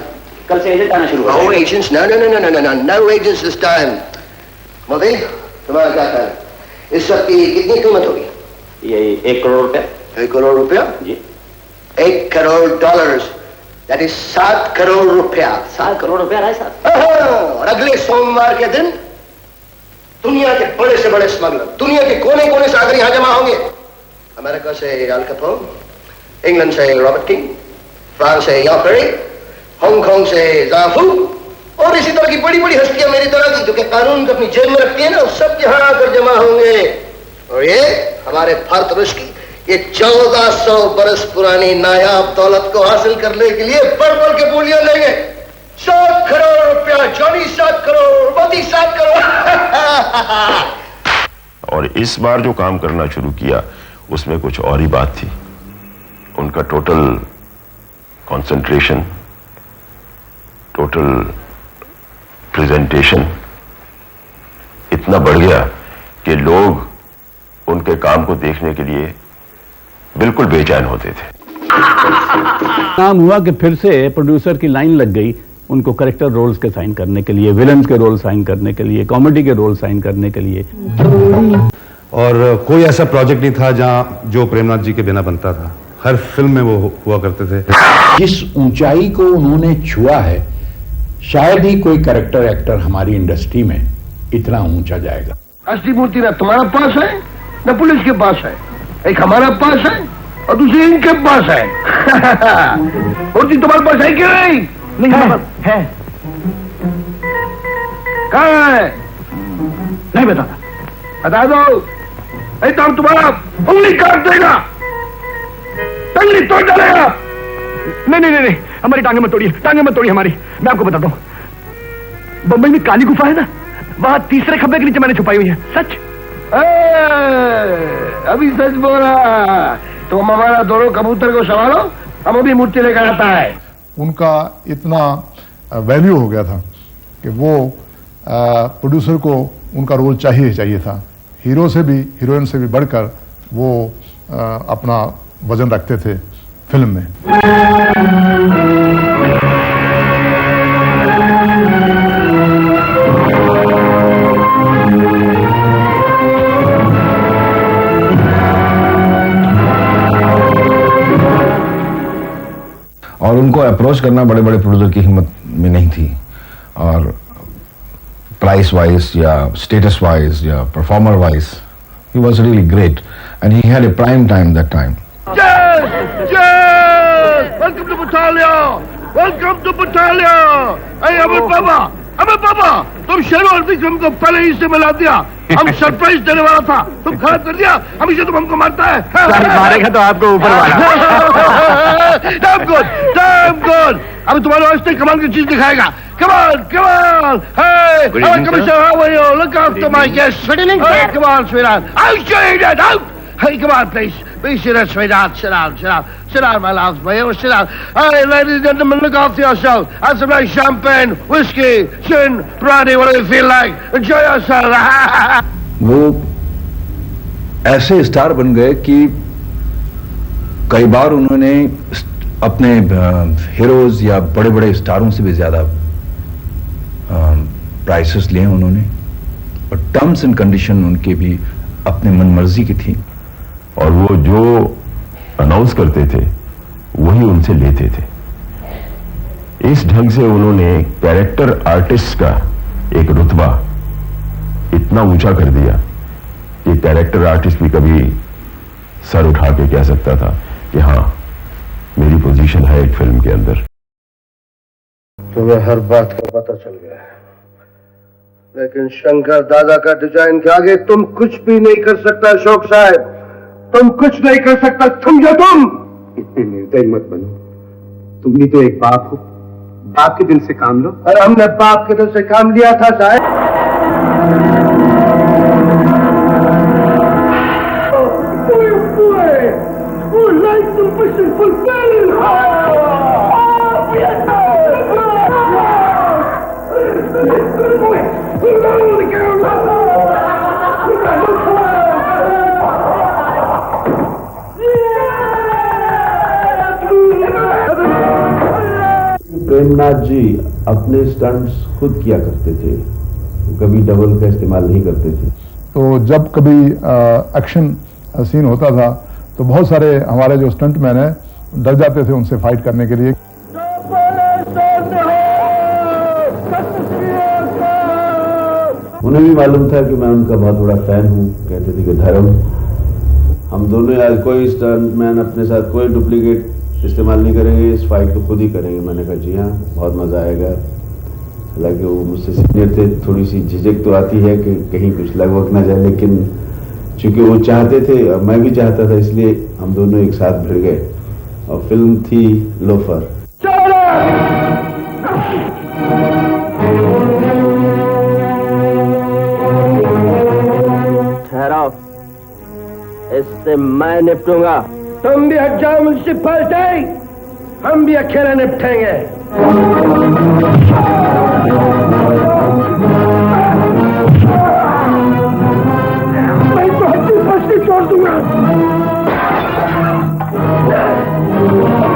कल से एजेंट आना शुरू हो जाएगा। No agents, no agents this time. Modi, तुम्हारा क्या ख्याल है? इस सब की कितनी कीमत होगी? ये 1 करोड़ रुपया। 1 करोड़ रुपया? जी। 1 crore dollars, that is 7 crore रुपया। 7 करोड़ रुपया राय साहब। और अगले सोमवार के दिन दुनिया के बड़े से बड़े स्मगलर दुनिया के कोने कोने से आकर यहां जमा होंगे। अमेरिका से अल कैपोन, इंग्लैंड से रॉबर्ट किंग, फ्रांस से याफेरी, हांगकांग से जाफू, और इसी तरह की बड़ी बड़ी हस्तियां मेरी तरह की जो कि कानून को अपनी जेब में रखती है ना, सब यहां आकर जमा होंगे। और ये हमारे भारतवर्ष की ये 1400 बरस पुरानी नायाब दौलत को हासिल करने के लिए बढ़ बढ़ के बोलियां लेंगे। 7 करोड़ रुपया, जॉनी 7 करोड़, मोदी 7 करोड़। और इस बार जो काम करना शुरू किया उसमें कुछ और ही बात थी। उनका टोटल कंसंट्रेशन, टोटल प्रेजेंटेशन इतना बढ़ गया कि लोग उनके काम को देखने के लिए बिल्कुल बेचैन होते थे। काम हुआ कि फिर से प्रोड्यूसर की लाइन लग गई उनको करेक्टर रोल्स के साइन करने के लिए, विलन्स के रोल साइन करने के लिए, कॉमेडी के रोल साइन करने के लिए। और कोई ऐसा प्रोजेक्ट नहीं था जहां जो प्रेमनाथ जी के बिना बनता था। हर फिल्म में वो हुआ करते थे। जिस ऊंचाई को उन्होंने छुआ है, शायद ही कोई करेक्टर एक्टर हमारी इंडस्ट्री में इतना ऊंचा जाएगा। असली मूर्ति ना तुम्हारा पास है न पुलिस के पास है, एक हमारा पास है और दूसरी इनके पास है। मूर्ति तुम्हारे पास है कि नहीं? नहीं है। कहाँ है? नहीं बताता। बता दो, नहीं तो हम तुम्हारा उंगली काट देगा, टंगली तोड़ डालेगा। नहीं नहीं नहीं, हमारी टांगे मत तोड़िए, टांगे मत तोड़िए हमारी। मैं आपको बताता हूं, बम्बई में काली गुफा है ना, वहां तीसरे खंबे के नीचे मैंने छुपाई हुई है। सच? अभी सच बोला। तुम हमारा दोनों कबूतर को संभालो, हम अभी मूर्ति लेकर आता है। उनका इतना वैल्यू हो गया था कि वो प्रोड्यूसर को उनका रोल चाहिए था। हीरो से भी, हीरोइन से भी बढ़कर वो अपना वजन रखते थे फिल्म में। और उनको अप्रोच करना बड़े बड़े प्रोड्यूसर की हिम्मत में नहीं थी, और प्राइस वाइज या स्टेटस वाइज या performer wise he was really great and he had a prime time that time. Welcome to Batalia, welcome to Batalia. अबे पापा, तुम शेरो और विक्रम को पहले ही से मिला दिया। हम सरप्राइज देने वाला था, तुम खराब कर दिया। हमेशा तुम हमको मारता है। मारेगा तो आपको ऊपर वाला। Damn good, damn good. अब तुम्हारे वास्ते कमाल की चीज दिखाएगा। Come on. Hey, Commissioner, how are you? Look after my guests. Hey, come on, sweetheart. I'll show you that. Out. Hey, come on, please. Please sit down, sweetheart. Sit down, my love. Sit down. Hey, ladies and gentlemen, look after yourselves. Have some nice champagne, whiskey, gin, brandy, whatever you feel like. Enjoy yourself. वो ऐसे star बन गए कि कई बार उन्होंने अपने heroes या बड़े बड़े स्टारों से भी ज्यादा प्राइसेस लिए उन्होंने, और टर्म्स एंड कंडीशन उनके भी अपने मन मर्जी की थी, और वो जो अनाउंस करते थे वही उनसे लेते थे। इस ढंग से उन्होंने कैरेक्टर आर्टिस्ट का एक रुतबा इतना ऊंचा कर दिया कि कैरेक्टर आर्टिस्ट भी कभी सर उठा के कह सकता था कि हाँ, मेरी पोजीशन है एक फिल्म के अंदर। तुम्हें हर बात का पता चल गया है, लेकिन शंकर दादा का डिजाइन के आगे तुम कुछ भी नहीं कर सकता अशोक साहब। तुम कुछ नहीं कर सकता, समझो तुम। इतने निर्दयी मत बनो, तुम भी तो एक बाप हो, बाप के दिल से काम लो। और हमने बाप के दिल से काम लिया था साहब। प्रेमनाथ जी अपने स्टंट्स खुद किया करते थे, कभी डबल का इस्तेमाल नहीं करते थे। तो जब कभी एक्शन सीन होता था तो बहुत सारे हमारे जो स्टंट मैन है डर जाते थे उनसे फाइट करने के लिए। उन्हें भी मालूम था कि मैं उनका बहुत बड़ा फैन हूँ। कहते थे कि धर्म, हम दोनों यार कोई स्टंट मैन अपने साथ कोई डुप्लीकेट इस्तेमाल नहीं करेंगे, इस फाइट को खुद ही करेंगे। मैंने कहा जी हाँ, बहुत मजा आएगा। हालांकि वो मुझसे सीनियर थे, थोड़ी सी झिझक तो आती है कि कहीं कुछ लग वग ना जाए, लेकिन चूंकि वो चाहते थे और मैं भी चाहता था, इसलिए हम दोनों एक साथ भिड़ गए और फिल्म थी लोफर। ठहराओ, इससे मैं निपटूंगा। तुम भी हट जाओ म्युनिसिपैलिटी, हम भी अकेले निपटेंगे। मैं तो हड्डी फंसी छोड़ दूंगा।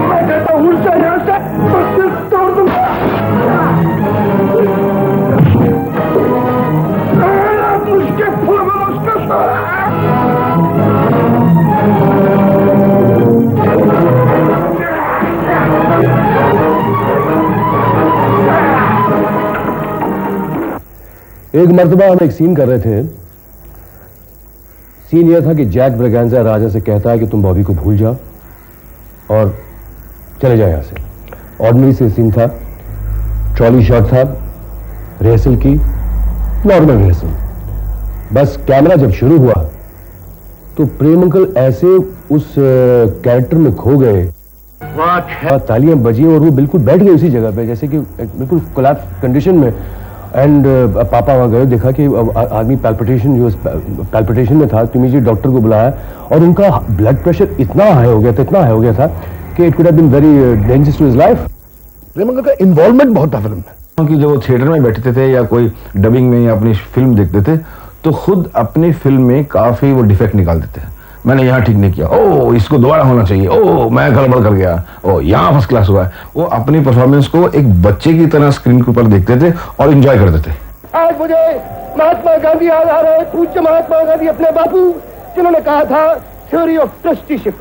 मैं कहता हूँ उड़ता यहाँ से फंसी तोड़ दूंगा। उसके फूल में उसका एक मर्तबा हम एक सीन कर रहे थे। सीन यह था कि जैक ब्रगैंजा राजा से कहता है कि तुम बॉबी को भूल जाओ और चले जाओ यहां से। ऑर्डिनरी से सीन था, ट्रॉली शॉट था, रिहर्सल की, नॉर्मल रिहर्सल। बस कैमरा जब शुरू हुआ तो प्रेम अंकल ऐसे उस कैरेक्टर में खो गए, तालियां बजी और वो बिल्कुल बैठ गए उसी जगह पे, जैसे कि बिल्कुल कोलैप्स कंडीशन में। एंड पापा वहां गए, देखा कि आदमी पैल्पिटेशन में था, तो इमीडिएट डॉक्टर को बुलाया और उनका ब्लड प्रेशर इतना हाई हो गया था कि it could have been very dangerous to his life. Prem uncle का इन्वॉल्वमेंट बहुत था फिल्म में, क्योंकि जब वो थिएटर में बैठते थे या कोई डबिंग में या अपनी फिल्म देखते थे तो खुद अपनी फिल्म में काफी वो डिफेक्ट निकालते थे। मैंने यहाँ ठीक नहीं किया, ओ इसको दोबारा होना चाहिए, ओ मैं गड़बड़ कर गया, ओ यहाँ फर्स्ट क्लास हुआ है। वो अपनी परफॉर्मेंस को एक बच्चे की तरह स्क्रीन के ऊपर देखते थे और एंजॉय करते थे। आज मुझे महात्मा गांधी याद आ रहे हैं, पूज्य महात्मा गांधी अपने बापू, जिन्होंने कहा था थ्योरी ऑफ ट्रस्टीशिप,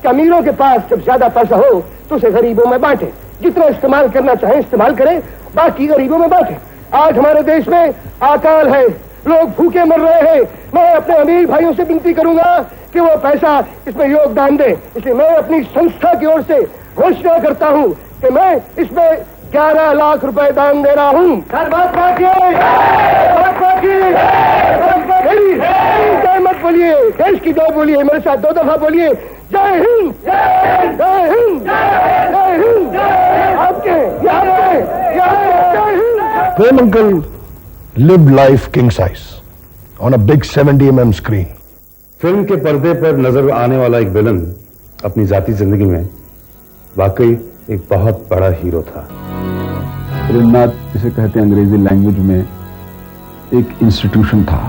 कि अमीरों के पास जब ज्यादा पैसा हो तो उसे गरीबों में बांटे, जितना इस्तेमाल करना चाहे इस्तेमाल करें, बाकी गरीबों में बांटे। आज हमारे देश में अकाल है, लोग भूखे मर रहे हैं। मैं अपने अमीर भाइयों से विनती करूंगा कि वो पैसा इसमें योगदान दे। इसलिए मैं अपनी संस्था की ओर से घोषणा करता हूं कि मैं इसमें 11 लाख रुपए दान दे रहा हूं। जय मत बोलिए, देश की जय बोलिए, मेरे साथ 2 दफा बोलिए, जय हिंद, जय हिंद, जय हिंद। आपके जय हिंद। प्रेम uncle lived life king size on a big 70 mm screen. Film के पर्दे पर नजर आने वाला एक विलन अपनी जाती जिंदगी में वाकई एक बहुत बड़ा हीरो था। प्रेमनाथ जिसे कहते हैं अंग्रेजी लैंग्वेज में एक इंस्टीट्यूशन था।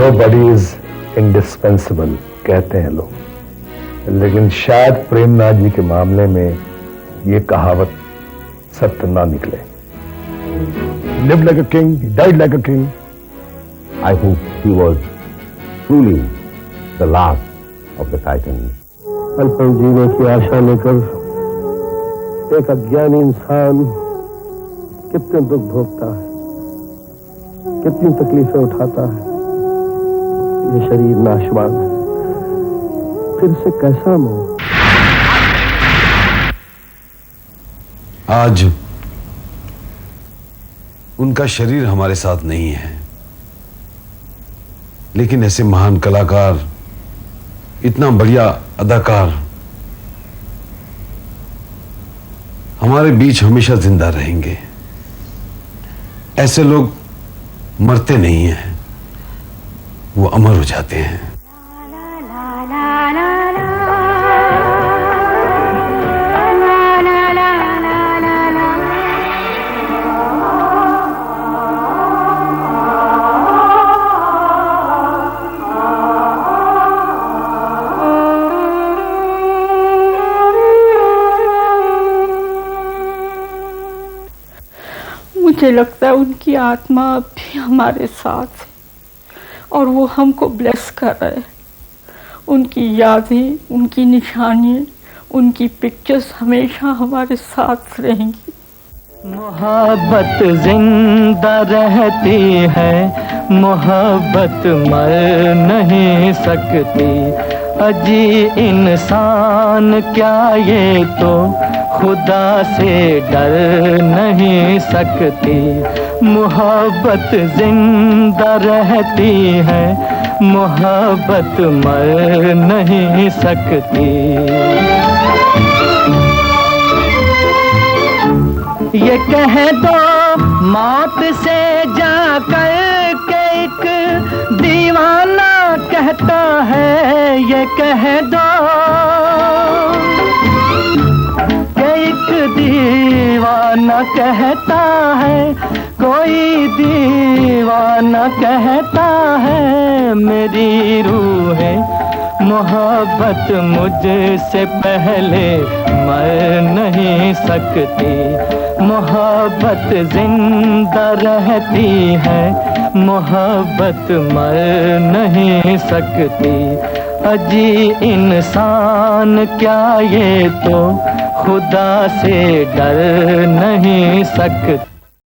Nobody is indispensable कहते हैं लोग, लेकिन शायद प्रेमनाथ जी के मामले में ये कहावत सत्य ना निकले। Lived like a king, he died like a king. I think he was truly the last of the Titans. Alapan जीने की आशा लेकर एक अज्ञानी इंसान कितने दुख भोगता है, कितनी तकलीफें उठाता है। ये शरीर नाशवान है, फिर से कैसा मोह। आज उनका शरीर हमारे साथ नहीं है, लेकिन ऐसे महान कलाकार इतना बढ़िया अदाकार हमारे बीच हमेशा जिंदा रहेंगे। ऐसे लोग मरते नहीं हैं, वो अमर हो जाते हैं। मुझे लगता है उनकी आत्मा अब भी हमारे साथ है और वो हमको ब्लेस कर रहे हैं। उनकी यादें, उनकी निशानियाँ, उनकी पिक्चर्स हमेशा हमारे साथ रहेंगी। मोहब्बत जिंदा रहती है, मोहब्बत मर नहीं सकती। अजी इंसान क्या ये तो खुदा से डर नहीं सकती। मोहब्बत जिंदा रहती है, मोहब्बत मर नहीं सकती। ये कह दो मौत से जाकर के एक दीवाना कहता है, ये कह दो कि एक दीवाना कहता है, कोई दीवाना कहता है मेरी रूह है मोहब्बत मुझसे पहले मर नहीं सकती। मोहब्बत जिंदा रहती है, मोहब्बत मर नहीं सकती। अजी इंसान क्या ये तो खुदा से डर नहीं सकती।